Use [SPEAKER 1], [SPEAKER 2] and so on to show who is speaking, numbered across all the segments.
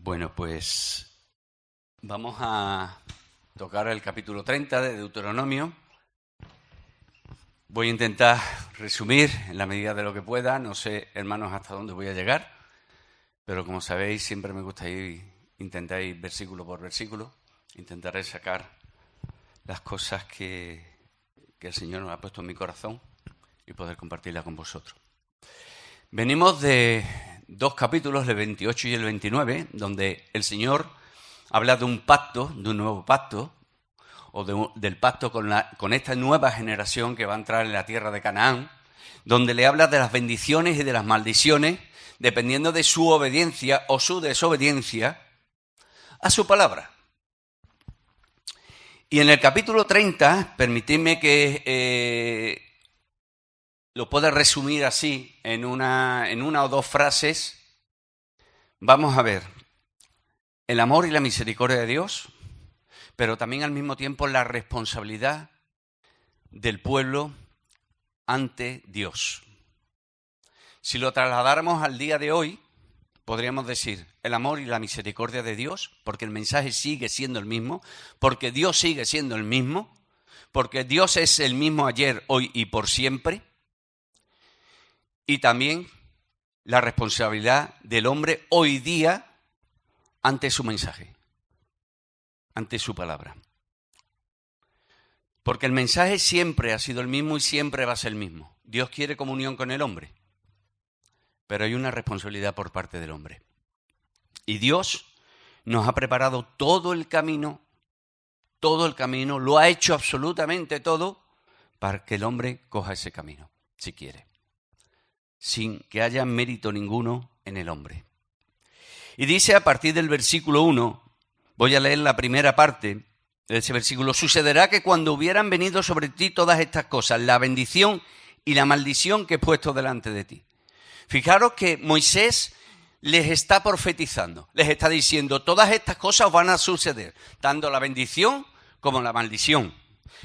[SPEAKER 1] Bueno, pues vamos a tocar el capítulo 30 de Deuteronomio. Voy a intentar resumir en la medida de lo que pueda. No sé, hermanos, hasta dónde voy a llegar, pero como sabéis, siempre me gusta intentar ir versículo por versículo. Intentaré sacar las cosas que el Señor nos ha puesto en mi corazón y poder compartirlas con vosotros. Venimos de dos capítulos, el 28 y el 29, donde el Señor habla de un pacto, de un nuevo pacto, o del pacto con esta nueva generación que va a entrar en la tierra de Canaán, donde le habla de las bendiciones y de las maldiciones, dependiendo de su obediencia o su desobediencia a su palabra. Y en el capítulo 30, permitidme que lo pueda resumir así en una o dos frases. Vamos a ver el amor y la misericordia de Dios, pero también al mismo tiempo la responsabilidad del pueblo ante Dios. Si lo trasladáramos al día de hoy, podríamos decir el amor y la misericordia de Dios, porque el mensaje sigue siendo el mismo, porque Dios sigue siendo el mismo, porque Dios es el mismo ayer, hoy y por siempre. Y también la responsabilidad del hombre hoy día ante su mensaje, ante su palabra. Porque el mensaje siempre ha sido el mismo y siempre va a ser el mismo. Dios quiere comunión con el hombre, pero hay una responsabilidad por parte del hombre. Y Dios nos ha preparado todo el camino, lo ha hecho absolutamente todo para que el hombre coja ese camino, si quiere, sin que haya mérito ninguno en el hombre. Y dice a partir del versículo 1, voy a leer la primera parte de ese versículo: sucederá que cuando hubieran venido sobre ti todas estas cosas, la bendición y la maldición que he puesto delante de ti. Fijaros que Moisés les está profetizando, les está diciendo, todas estas cosas van a suceder, tanto la bendición como la maldición.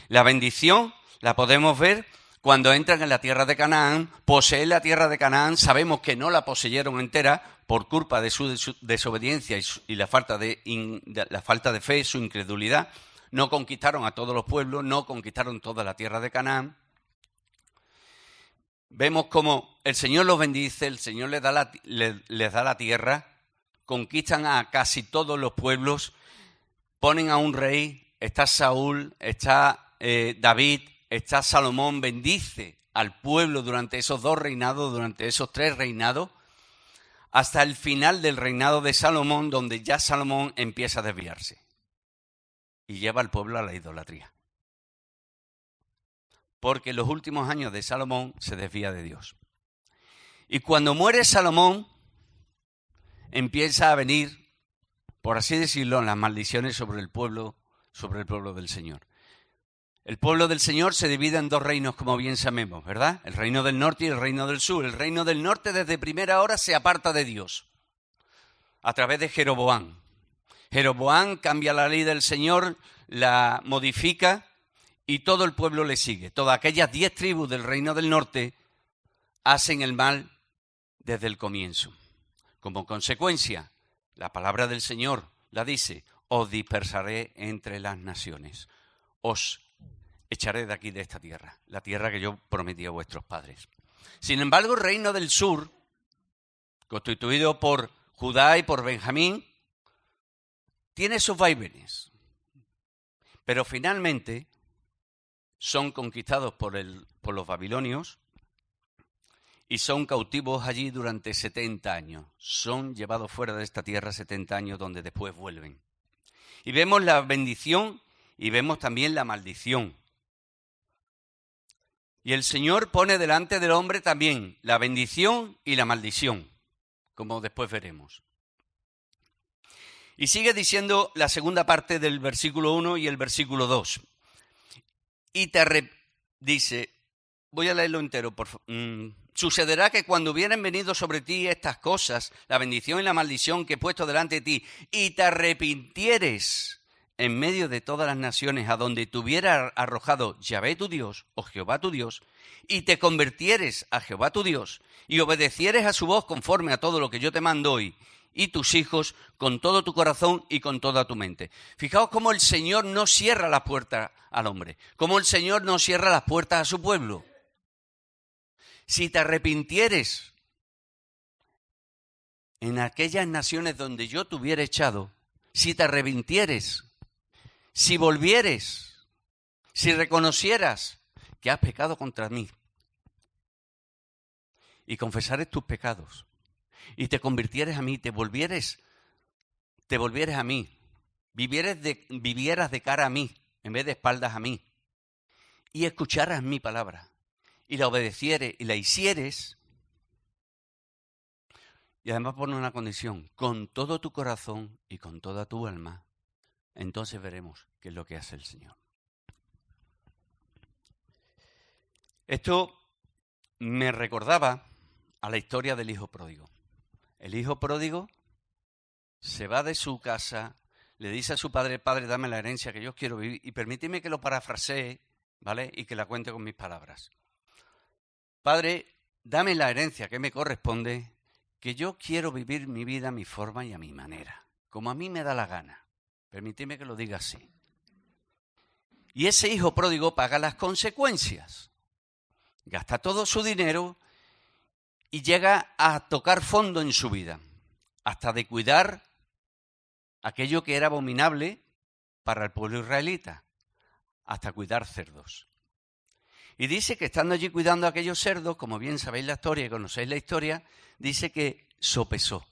[SPEAKER 1] La bendición la podemos ver cuando entran en la tierra de Canaán, poseen la tierra de Canaán. Sabemos que no la poseyeron entera por culpa de su desobediencia y la falta de fe, su incredulidad. No conquistaron a todos los pueblos, no conquistaron toda la tierra de Canaán. Vemos cómo el Señor los bendice, el Señor les da la tierra, conquistan a casi todos los pueblos, ponen a un rey, está Saúl, está David, está Salomón, bendice al pueblo durante esos dos reinados, durante esos tres reinados, hasta el final del reinado de Salomón, donde ya Salomón empieza a desviarse y lleva al pueblo a la idolatría. Porque en los últimos años de Salomón se desvía de Dios. Y cuando muere Salomón, empieza a venir, por así decirlo, las maldiciones sobre el pueblo del Señor. El pueblo del Señor se divide en dos reinos, como bien sabemos, ¿verdad? El reino del norte y el reino del sur. El reino del norte desde primera hora se aparta de Dios a través de Jeroboam. Jeroboam cambia la ley del Señor, la modifica y todo el pueblo le sigue. Todas aquellas 10 tribus del reino del norte hacen el mal desde el comienzo. Como consecuencia, la palabra del Señor la dice: os dispersaré entre las naciones, os echaré de aquí, de esta tierra, la tierra que yo prometí a vuestros padres. Sin embargo, el reino del sur, constituido por Judá y por Benjamín, tiene sus vaivenes, pero finalmente son conquistados por los babilonios y son cautivos allí durante 70 años. Son llevados fuera de esta tierra 70 años, donde después vuelven. Y vemos la bendición y vemos también la maldición. Y el Señor pone delante del hombre también la bendición y la maldición, como después veremos. Y sigue diciendo la segunda parte del versículo 1 y el versículo 2. Y dice, voy a leerlo entero, por favor. Sucederá que cuando hubieran venido sobre ti estas cosas, la bendición y la maldición que he puesto delante de ti, y te arrepintieres en medio de todas las naciones a donde te hubiera arrojado Yahvé tu Dios, o Jehová tu Dios, y te convirtieres a Jehová tu Dios, y obedecieres a su voz conforme a todo lo que yo te mando hoy, y tus hijos con todo tu corazón y con toda tu mente. Fijaos cómo el Señor no cierra las puertas al hombre, cómo el Señor no cierra las puertas a su pueblo. Si te arrepintieres en aquellas naciones donde yo te hubiera echado, si te arrepintieres, si volvieres, si reconocieras que has pecado contra mí y confesares tus pecados y te convirtieres a mí, te volvieres a mí, vivieras de cara a mí en vez de espaldas a mí y escucharas mi palabra y la obedecieres y la hicieres, y además pone una condición, con todo tu corazón y con toda tu alma, entonces veremos qué es lo que hace el Señor. Esto me recordaba a la historia del hijo pródigo. El hijo pródigo se va de su casa, le dice a su padre, padre, dame la herencia que yo quiero vivir, y permíteme que lo parafrasee, ¿vale? Y que la cuente con mis palabras. Padre, dame la herencia que me corresponde, que yo quiero vivir mi vida a mi forma y a mi manera, como a mí me da la gana. Permíteme que lo diga así. Y ese hijo pródigo paga las consecuencias. Gasta todo su dinero y llega a tocar fondo en su vida, hasta de cuidar aquello que era abominable para el pueblo israelita, hasta cuidar cerdos. Y dice que estando allí cuidando a aquellos cerdos, como bien sabéis la historia y conocéis la historia, dice que sopesó,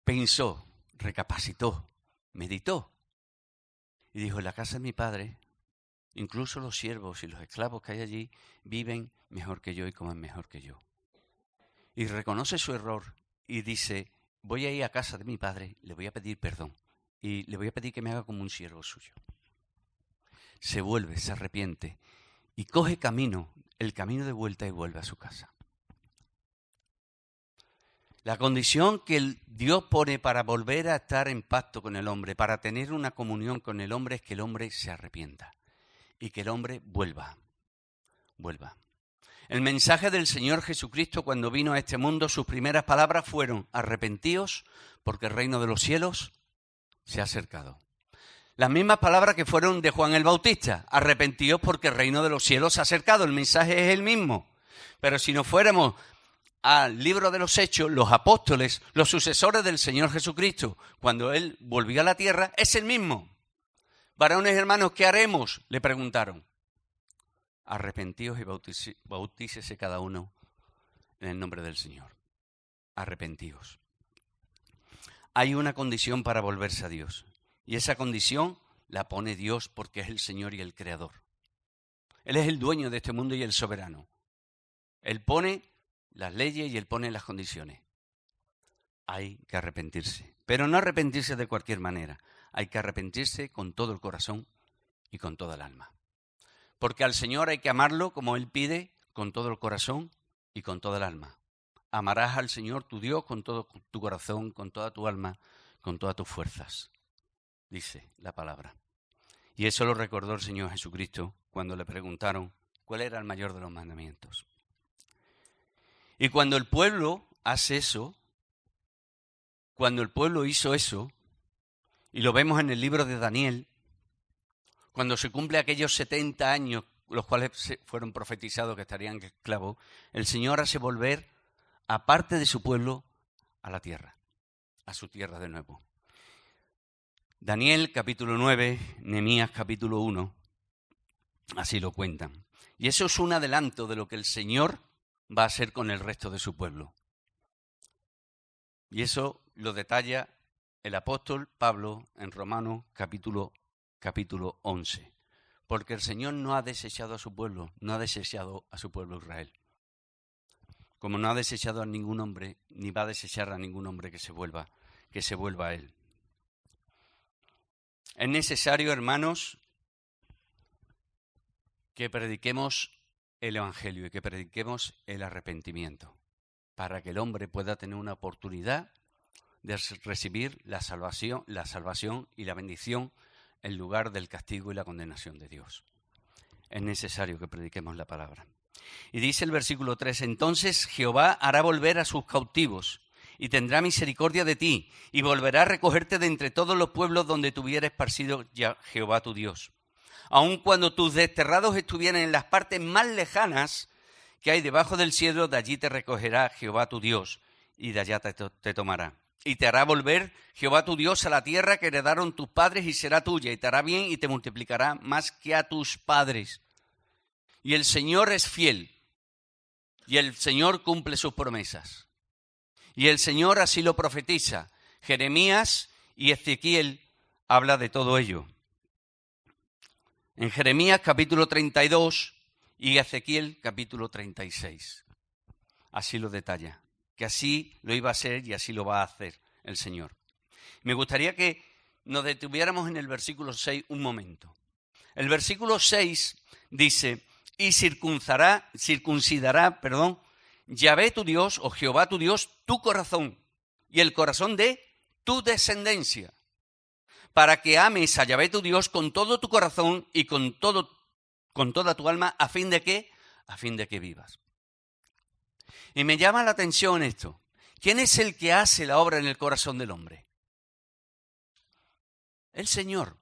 [SPEAKER 1] pensó, recapacitó, meditó y dijo, en la casa de mi padre, incluso los siervos y los esclavos que hay allí viven mejor que yo y comen mejor que yo. Y reconoce su error y dice, voy a ir a casa de mi padre, le voy a pedir perdón y le voy a pedir que me haga como un siervo suyo. Se vuelve, se arrepiente y coge el camino de vuelta y vuelve a su casa. La condición que Dios pone para volver a estar en pacto con el hombre, para tener una comunión con el hombre, es que el hombre se arrepienta y que el hombre vuelva. El mensaje del Señor Jesucristo cuando vino a este mundo, sus primeras palabras fueron, arrepentíos porque el reino de los cielos se ha acercado. Las mismas palabras que fueron de Juan el Bautista, arrepentíos porque el reino de los cielos se ha acercado. El mensaje es el mismo. Pero si nos fuéramos al libro de los Hechos, los apóstoles, los sucesores del Señor Jesucristo, cuando Él volvió a la tierra, es el mismo. Varones hermanos, ¿qué haremos?, le preguntaron. Arrepentíos y bautícese cada uno en el nombre del Señor. Arrepentíos. Hay una condición para volverse a Dios. Y esa condición la pone Dios porque es el Señor y el Creador. Él es el dueño de este mundo y el soberano. Él pone las leyes y Él pone las condiciones. Hay que arrepentirse. Pero no arrepentirse de cualquier manera. Hay que arrepentirse con todo el corazón y con toda el alma. Porque al Señor hay que amarlo como Él pide, con todo el corazón y con toda el alma. Amarás al Señor tu Dios con todo tu corazón, con toda tu alma, con todas tus fuerzas. Dice la palabra. Y eso lo recordó el Señor Jesucristo cuando le preguntaron cuál era el mayor de los mandamientos. Y cuando el pueblo hace eso, cuando el pueblo hizo eso, y lo vemos en el libro de Daniel, cuando se cumple aquellos 70 años, los cuales fueron profetizados que estarían esclavos, el Señor hace volver a parte de su pueblo a la tierra, a su tierra de nuevo. Daniel capítulo 9, Nehemías capítulo 1, así lo cuentan. Y eso es un adelanto de lo que el Señor va a hacer con el resto de su pueblo. Y eso lo detalla el apóstol Pablo en Romanos capítulo 11. Porque el Señor no ha desechado a su pueblo, no ha desechado a su pueblo Israel. Como no ha desechado a ningún hombre, ni va a desechar a ningún hombre que se vuelva a Él. Es necesario, hermanos, que prediquemos el Evangelio y que prediquemos el arrepentimiento para que el hombre pueda tener una oportunidad de recibir la salvación y la bendición en lugar del castigo y la condenación de Dios. Es necesario que prediquemos la palabra. Y dice el versículo 3, entonces Jehová hará volver a sus cautivos y tendrá misericordia de ti y volverá a recogerte de entre todos los pueblos donde te hubiera esparcido ya Jehová tu Dios. Aun cuando tus desterrados estuvieran en las partes más lejanas que hay debajo del cielo, de allí te recogerá Jehová tu Dios y de allá te tomará. Y te hará volver Jehová tu Dios a la tierra que heredaron tus padres y será tuya, y te hará bien y te multiplicará más que a tus padres. Y el Señor es fiel, y el Señor cumple sus promesas. Y el Señor así lo profetiza. Jeremías y Ezequiel habla de todo ello. En Jeremías capítulo 32 y Ezequiel capítulo 36. Así lo detalla, que así lo iba a hacer y así lo va a hacer el Señor. Me gustaría que nos detuviéramos en el versículo 6 un momento. El versículo 6 dice, y circuncidará, Yahvé tu Dios o Jehová tu Dios, tu corazón y el corazón de tu descendencia, para que ames a Yahvé tu Dios con todo tu corazón y con toda tu alma, a fin de que vivas. Y me llama la atención esto. ¿Quién es el que hace la obra en el corazón del hombre? El Señor.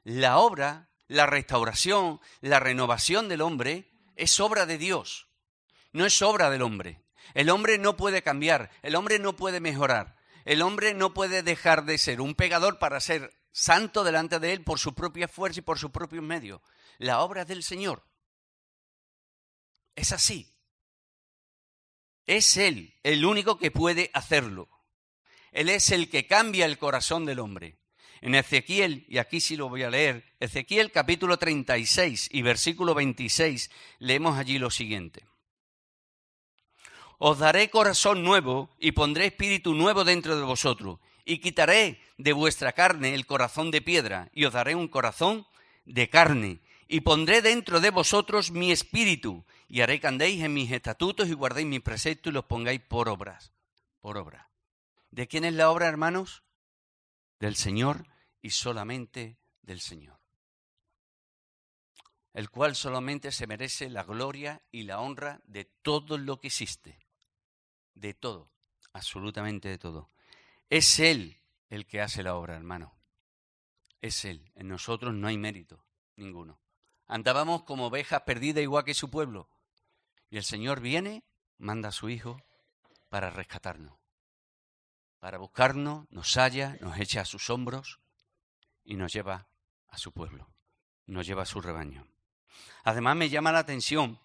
[SPEAKER 1] La obra, la restauración, la renovación del hombre es obra de Dios, no es obra del hombre. El hombre no puede cambiar, el hombre no puede mejorar, el hombre no puede dejar de ser un pecador para ser santo delante de él por su propia fuerza y por sus propios medios. La obra es del Señor. Es así. Es Él el único que puede hacerlo. Él es el que cambia el corazón del hombre. En Ezequiel, y aquí sí lo voy a leer, Ezequiel capítulo 36 y versículo 26, leemos allí lo siguiente. Os daré corazón nuevo y pondré espíritu nuevo dentro de vosotros, y quitaré de vuestra carne el corazón de piedra, y os daré un corazón de carne, y pondré dentro de vosotros mi espíritu, y haré que andéis en mis estatutos y guardéis mis preceptos y los pongáis por obra. ¿De quién es la obra, hermanos? Del Señor y solamente del Señor, el cual solamente se merece la gloria y la honra de todo lo que existe, de todo, absolutamente de todo. Es Él el que hace la obra, hermano. Es Él. En nosotros no hay mérito ninguno. Andábamos como ovejas perdidas igual que su pueblo. Y el Señor viene, manda a su Hijo para rescatarnos, para buscarnos, nos halla, nos echa a sus hombros y nos lleva a su pueblo, nos lleva a su rebaño. Además me llama la atención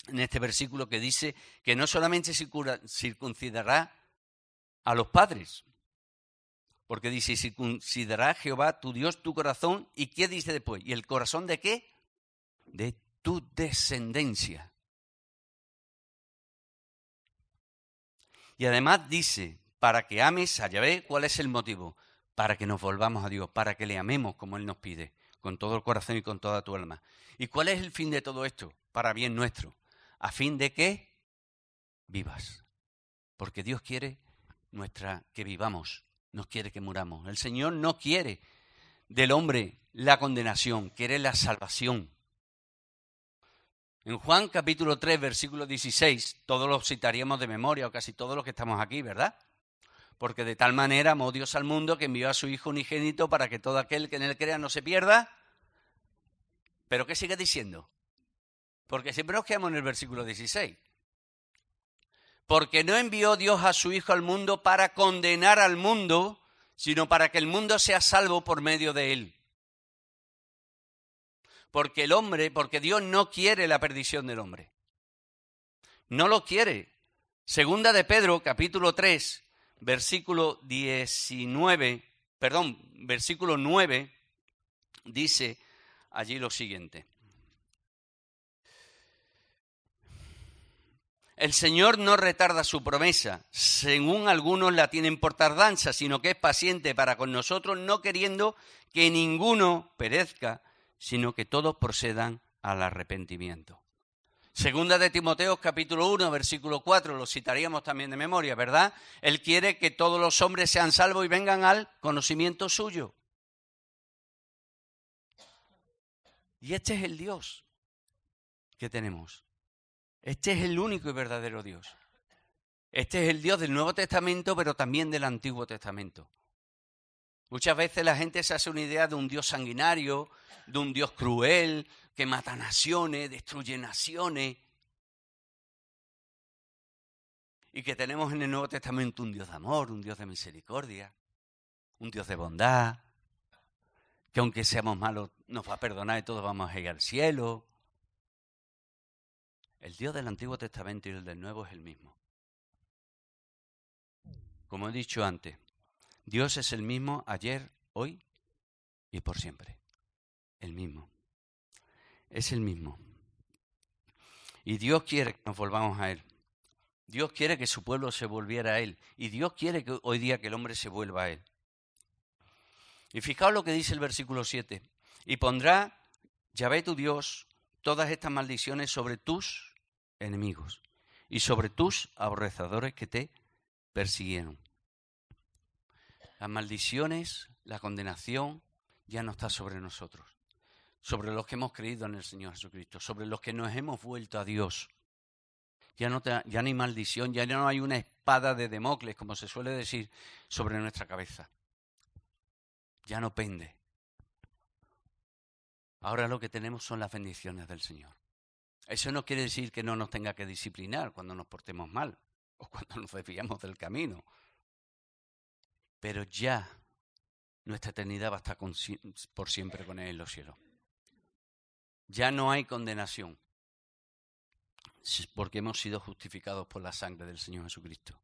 [SPEAKER 1] en este versículo que dice que no solamente circuncidará a los padres, porque dice, circuncidará Jehová tu Dios tu corazón, ¿y qué dice después? ¿Y el corazón de qué? De tu descendencia. Y además dice, para que ames a Yahvé, ¿cuál es el motivo? Para que nos volvamos a Dios, para que le amemos como Él nos pide, con todo el corazón y con toda tu alma. ¿Y cuál es el fin de todo esto? Para bien nuestro, a fin de que vivas. Porque Dios quiere que vivamos, no quiere que muramos. El Señor no quiere del hombre la condenación, quiere la salvación. En Juan capítulo 3, versículo 16, todos los citaríamos de memoria, o casi todos los que estamos aquí, ¿verdad? Porque de tal manera amó Dios al mundo que envió a su Hijo unigénito para que todo aquel que en él crea no se pierda. ¿Pero qué sigue diciendo? Porque siempre nos quedamos en el versículo 16. Porque no envió Dios a su Hijo al mundo para condenar al mundo, sino para que el mundo sea salvo por medio de él. Porque Dios no quiere la perdición del hombre. No lo quiere. Segunda de Pedro, capítulo 3, versículo 9, dice allí lo siguiente. El Señor no retarda su promesa, según algunos la tienen por tardanza, sino que es paciente para con nosotros, no queriendo que ninguno perezca, sino que todos procedan al arrepentimiento. Segunda de Timoteo, capítulo 1, versículo 4, lo citaríamos también de memoria, ¿verdad? Él quiere que todos los hombres sean salvos y vengan al conocimiento suyo. Y este es el Dios ¿Qué tenemos? Este es el único y verdadero Dios. Este es el Dios del Nuevo Testamento, pero también del Antiguo Testamento. Muchas veces la gente se hace una idea de un Dios sanguinario, de un Dios cruel, que mata naciones, destruye naciones. Y que tenemos en el Nuevo Testamento un Dios de amor, un Dios de misericordia, un Dios de bondad, que aunque seamos malos nos va a perdonar y todos vamos a ir al cielo. El Dios del Antiguo Testamento y el del Nuevo es el mismo. Como he dicho antes, Dios es el mismo ayer, hoy y por siempre. El mismo. Es el mismo. Y Dios quiere que nos volvamos a Él. Dios quiere que su pueblo se volviera a Él. Y Dios quiere que hoy día que el hombre se vuelva a Él. Y fijaos lo que dice el versículo 7. Y pondrá Yahvé tu Dios todas estas maldiciones sobre tus enemigos y sobre tus aborrecedores que te persiguieron. Las maldiciones, la condenación ya no está sobre nosotros, sobre los que hemos creído en el Señor Jesucristo, sobre los que nos hemos vuelto a Dios. Ya no hay maldición, ya no hay una espada de Damocles, como se suele decir, sobre nuestra cabeza. Ya no pende. Ahora lo que tenemos son las bendiciones del Señor. Eso no quiere decir que no nos tenga que disciplinar cuando nos portemos mal o cuando nos desviamos del camino. Pero ya nuestra eternidad va a estar por siempre con Él en los cielos. Ya no hay condenación, porque hemos sido justificados por la sangre del Señor Jesucristo.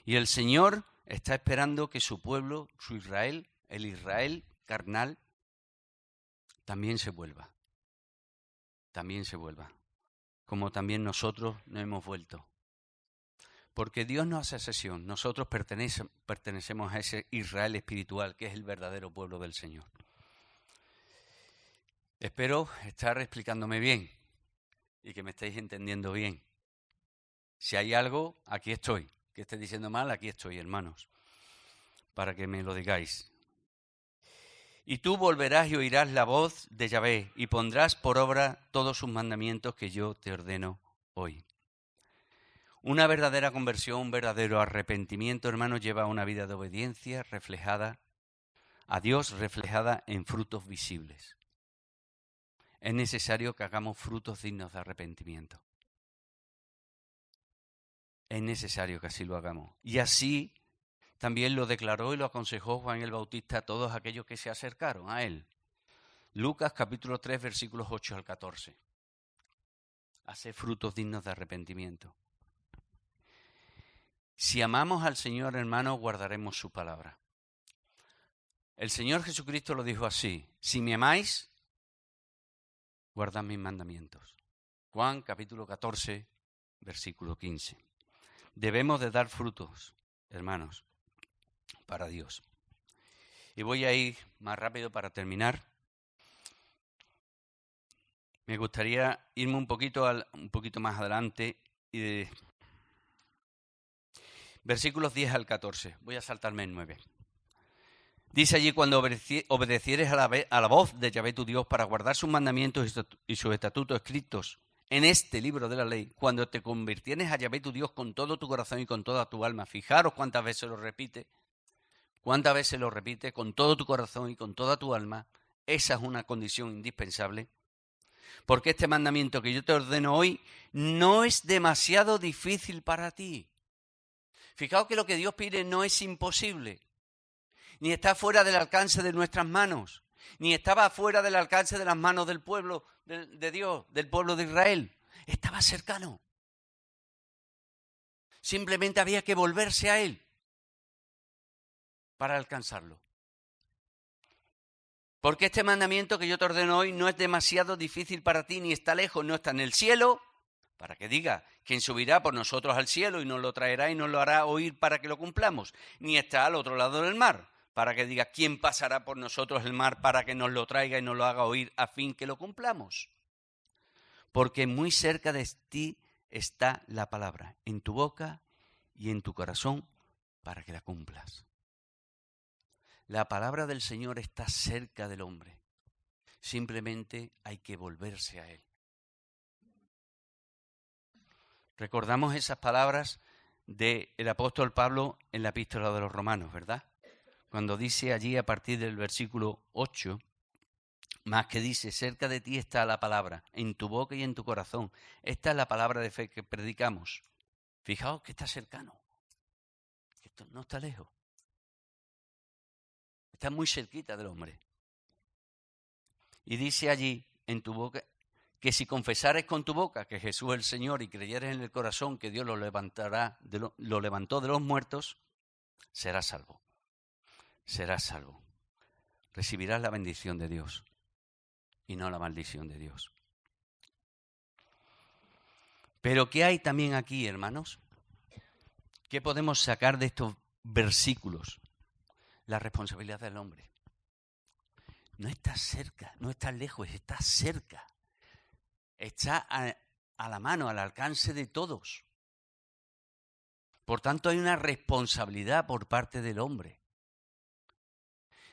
[SPEAKER 1] Y el Señor está esperando que su pueblo, su Israel, el Israel carnal, también se vuelva. También se vuelva. Como también nosotros nos hemos vuelto. Porque Dios no hace excepción. Nosotros pertenecemos a ese Israel espiritual, que es el verdadero pueblo del Señor. Espero estar explicándome bien y que me estéis entendiendo bien. Si hay algo, aquí estoy. Que esté diciendo mal, aquí estoy, hermanos, para que me lo digáis. Y tú volverás y oirás la voz de Yahvé y pondrás por obra todos sus mandamientos que yo te ordeno hoy. Una verdadera conversión, un verdadero arrepentimiento, hermanos, lleva a una vida de obediencia reflejada a Dios, reflejada en frutos visibles. Es necesario que hagamos frutos dignos de arrepentimiento. Es necesario que así lo hagamos. Y así también lo declaró y lo aconsejó Juan el Bautista a todos aquellos que se acercaron a él. Lucas capítulo 3, versículos 8 al 14. Hace frutos dignos de arrepentimiento. Si amamos al Señor, hermanos, guardaremos su palabra. El Señor Jesucristo lo dijo así: si me amáis, guardad mis mandamientos. Juan capítulo 14, versículo 15. Debemos de dar frutos, hermanos, para Dios. Y voy a ir más rápido para terminar. Me gustaría irme un poquito más adelante y versículos 10 al 14. Voy a saltarme el 9. Dice allí: cuando obedecieres a la voz de Yahvé tu Dios para guardar sus mandamientos y sus estatutos escritos en este libro de la ley, cuando te convirtieres a Yahvé tu Dios con todo tu corazón y con toda tu alma. Fijaros cuántas veces lo repite. Cuántas veces lo repite: con todo tu corazón y con toda tu alma. Esa es una condición indispensable. Porque este mandamiento que yo te ordeno hoy no es demasiado difícil para ti. Fijaos que lo que Dios pide no es imposible, ni está fuera del alcance de nuestras manos, ni estaba fuera del alcance de las manos del pueblo de Dios, del pueblo de Israel. Estaba cercano. Simplemente había que volverse a Él para alcanzarlo. Porque este mandamiento que yo te ordeno hoy no es demasiado difícil para ti, ni está lejos, no está en el cielo, para que diga: ¿quién subirá por nosotros al cielo y nos lo traerá y nos lo hará oír para que lo cumplamos? Ni está al otro lado del mar, para que diga: ¿quién pasará por nosotros el mar para que nos lo traiga y nos lo haga oír a fin que lo cumplamos? Porque muy cerca de ti está la palabra, en tu boca y en tu corazón, para que la cumplas. La palabra del Señor está cerca del hombre. Simplemente hay que volverse a Él. Recordamos esas palabras del apóstol Pablo en la epístola de los Romanos, ¿verdad? Cuando dice allí a partir del versículo 8, más que dice, cerca de ti está la palabra, en tu boca y en tu corazón. Esta es la palabra de fe que predicamos. Fijaos que está cercano, que esto no está lejos. Está muy cerquita del hombre. Y dice allí, en tu boca, que si confesares con tu boca que Jesús es el Señor y creyeres en el corazón que Dios lo levantó de los muertos, serás salvo. Serás salvo. Recibirás la bendición de Dios y no la maldición de Dios. Pero ¿qué hay también aquí, hermanos? ¿Qué podemos sacar de estos versículos? La responsabilidad del hombre. No está cerca, no está lejos, está cerca. Está a la mano, al alcance de todos. Por tanto, hay una responsabilidad por parte del hombre.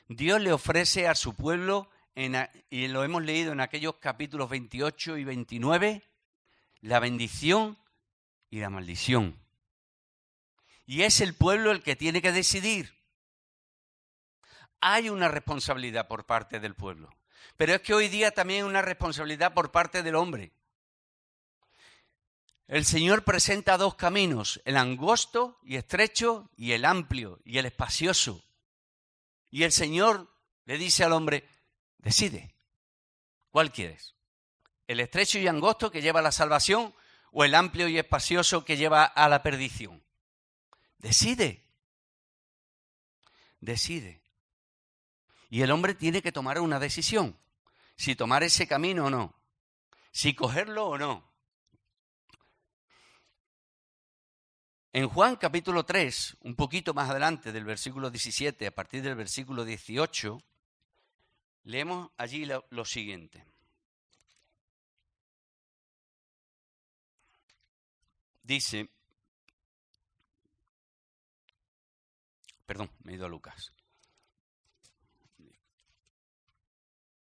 [SPEAKER 1] Dios le ofrece a su pueblo, y lo hemos leído en aquellos capítulos 28 y 29, la bendición y la maldición. Y es el pueblo el que tiene que decidir. Hay una responsabilidad por parte del pueblo, pero es que hoy día también hay una responsabilidad por parte del hombre. El Señor presenta dos caminos, el angosto y estrecho y el amplio y el espacioso. Y el Señor le dice al hombre, decide, ¿cuál quieres? ¿El estrecho y angosto que lleva a la salvación o el amplio y espacioso que lleva a la perdición? Decide. Decide. Y el hombre tiene que tomar una decisión, si tomar ese camino o no, si cogerlo o no. En Juan capítulo 3, un poquito más adelante del versículo 17, a partir del versículo 18, leemos allí lo siguiente. Dice, perdón, me he ido a Lucas.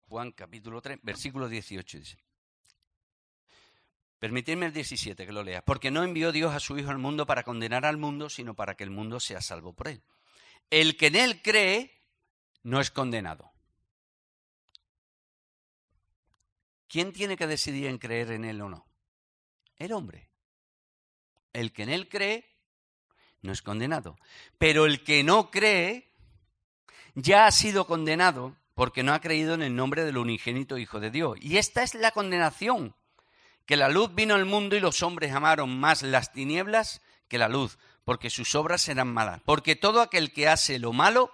[SPEAKER 1] Juan capítulo 3, versículo 18 dice. Permitidme el 17 que lo lea. Porque no envió Dios a su Hijo al mundo para condenar al mundo, sino para que el mundo sea salvo por él. El que en él cree no es condenado. ¿Quién tiene que decidir en creer en él o no? El hombre. El que en él cree no es condenado. Pero el que no cree ya ha sido condenado porque no ha creído en el nombre del unigénito Hijo de Dios. Y esta es la condenación, que la luz vino al mundo y los hombres amaron más las tinieblas que la luz, porque sus obras eran malas. Porque todo aquel que hace lo malo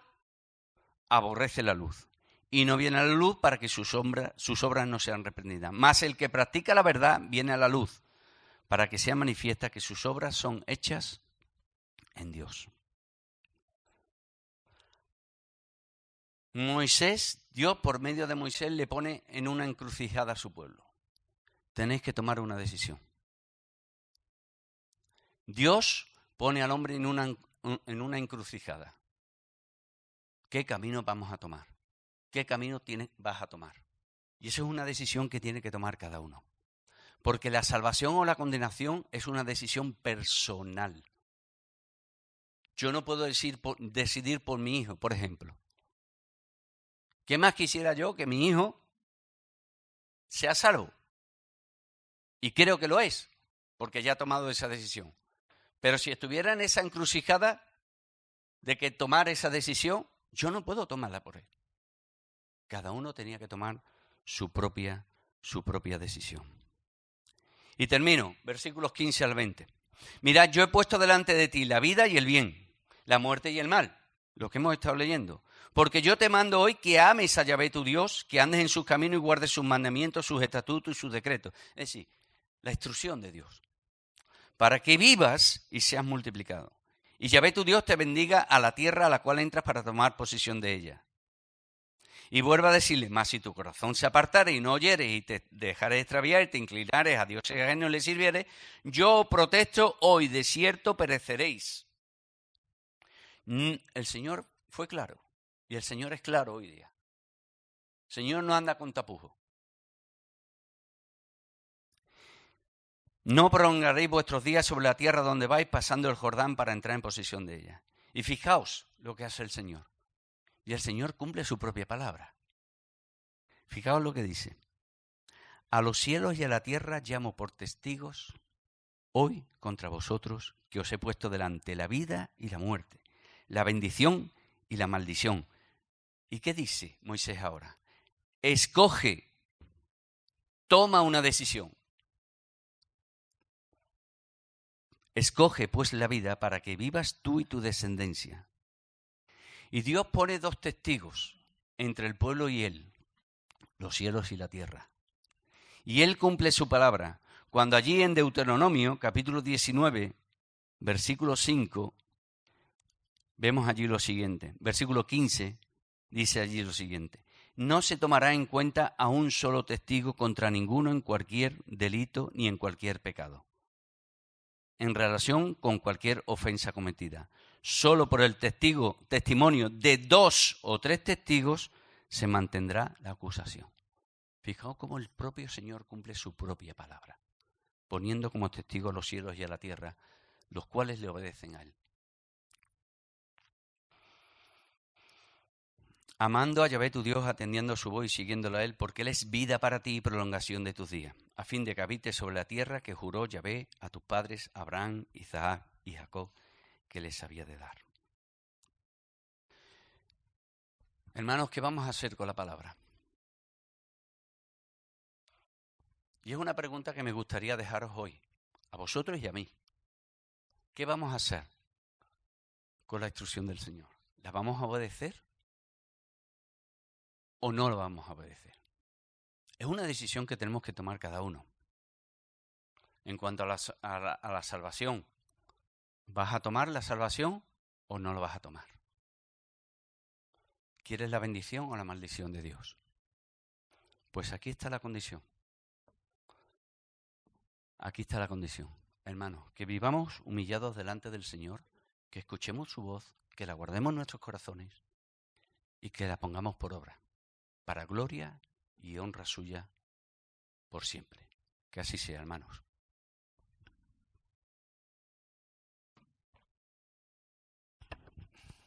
[SPEAKER 1] aborrece la luz y no viene a la luz para que sus obras no sean reprendidas. Mas el que practica la verdad viene a la luz para que sea manifiesta que sus obras son hechas en Dios. Dios por medio de Moisés le pone en una encrucijada a su pueblo. Tenéis que tomar una decisión. Dios pone al hombre en una encrucijada. ¿Qué camino vamos a tomar? ¿Qué camino vas a tomar? Y eso es una decisión que tiene que tomar cada uno. Porque la salvación o la condenación es una decisión personal. Yo no puedo decidir por mi hijo, por ejemplo. ¿Qué más quisiera yo que mi hijo sea salvo? Y creo que lo es, porque ya ha tomado esa decisión. Pero si estuviera en esa encrucijada de que tomar esa decisión, yo no puedo tomarla por él. Cada uno tenía que tomar su propia decisión. Y termino, versículos 15 al 20. Mirad, yo he puesto delante de ti la vida y el bien, la muerte y el mal, lo que hemos estado leyendo. Porque yo te mando hoy que ames a Yahvé tu Dios, que andes en sus caminos y guardes sus mandamientos, sus estatutos y sus decretos. Es decir, la instrucción de Dios. Para que vivas y seas multiplicado. Y Yahvé tu Dios te bendiga a la tierra a la cual entras para tomar posesión de ella. Y vuelva a decirle, mas si tu corazón se apartare y no oyeres y te dejares extraviar y te inclinares a dioses ajenos y le sirvieres, yo protesto hoy, de cierto pereceréis. El Señor fue claro y el Señor es claro hoy día. El Señor no anda con tapujos. No prolongaréis vuestros días sobre la tierra donde vais, pasando el Jordán para entrar en posesión de ella. Y fijaos lo que hace el Señor. Y el Señor cumple su propia palabra. Fijaos lo que dice. A los cielos y a la tierra llamo por testigos hoy contra vosotros, que os he puesto delante la vida y la muerte, la bendición y la maldición. ¿Y qué dice Moisés ahora? Escoge, toma una decisión. Escoge pues la vida para que vivas tú y tu descendencia. Y Dios pone dos testigos entre el pueblo y él, los cielos y la tierra. Y él cumple su palabra. Cuando allí en Deuteronomio, capítulo 19, versículo 5, vemos allí lo siguiente. Versículo 15 dice allí lo siguiente. No se tomará en cuenta a un solo testigo contra ninguno en cualquier delito ni en cualquier pecado, en relación con cualquier ofensa cometida. Solo por el testimonio de 2 o 3 testigos se mantendrá la acusación. Fijaos cómo el propio Señor cumple su propia palabra, poniendo como testigos los cielos y a la tierra, los cuales le obedecen a Él. Amando a Yahvé tu Dios, atendiendo su voz y siguiéndolo a Él, porque Él es vida para ti y prolongación de tus días, a fin de que habites sobre la tierra que juró Yahvé a tus padres, Abraham, Isaac y Jacob, que les había de dar. Hermanos, ¿qué vamos a hacer con la palabra? Y es una pregunta que me gustaría dejaros hoy, a vosotros y a mí. ¿Qué vamos a hacer con la instrucción del Señor? ¿La vamos a obedecer o no la vamos a obedecer? Es una decisión que tenemos que tomar cada uno. En cuanto a la salvación, ¿vas a tomar la salvación o no la vas a tomar? ¿Quieres la bendición o la maldición de Dios? Pues aquí está la condición. Aquí está la condición. Hermanos, que vivamos humillados delante del Señor, que escuchemos su voz, que la guardemos en nuestros corazones y que la pongamos por obra, para gloria y honra suya por siempre. Que así sea, hermanos.